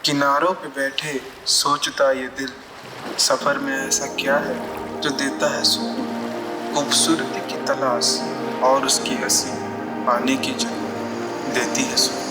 किनारों पे बैठे सोचता ये दिल, सफर में ऐसा क्या है जो देता है सुकून। खूबसूरती की तलाश और उसकी हंसी पाने की जगह देती है सुकून।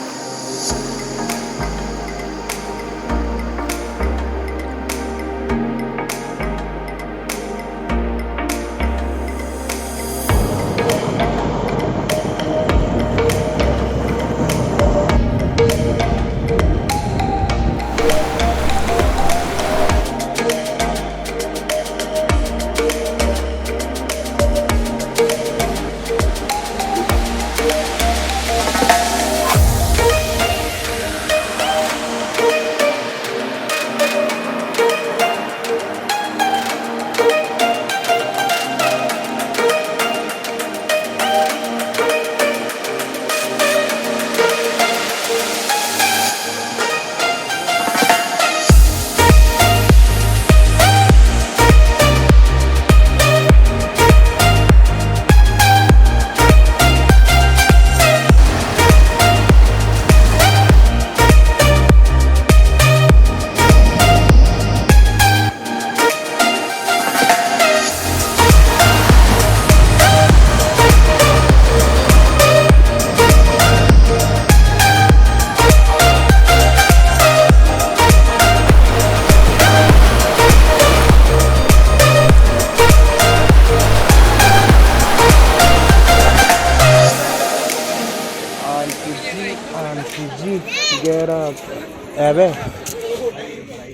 अबे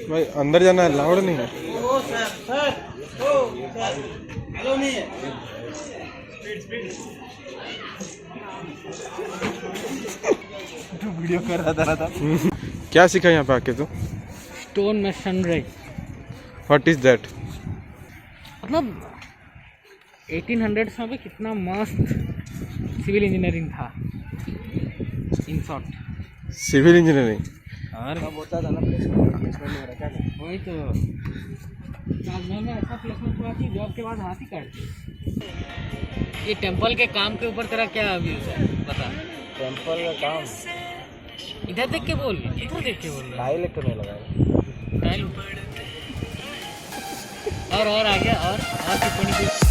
भाई अंदर जाना है, लाउड नहीं है। तू वीडियो कर रहा था। क्या सीखा यहाँ पे आके तू? Stone masonry. What is that? मतलब 1800s में भी कितना मस्त सिविल इंजीनियरिंग था इन शॉर्ट। सिविल इंजीनियरिंग और होता था ना प्लेसमेंट वगैरह क्या वही तो में ऐसा प्लेसमेंट हुआ कि जॉब के बाद हाथ ही काट। ये टेंपल के काम के ऊपर तेरा क्या व्यूज है बता। टेंपल का काम इधर देख के बोल, इधर देख के बोल। टाइल तो नहीं लगा टाइल और आ गया और टिप्पणी।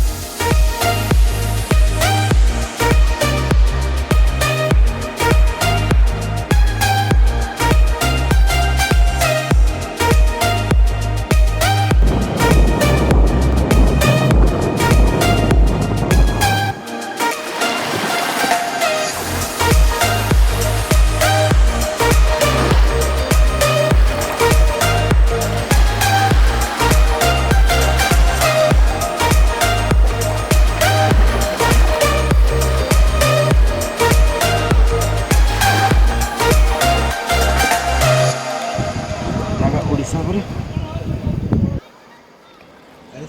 उड़ीसा पर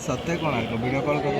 सत्य कोणार्क वीडियो कॉल कर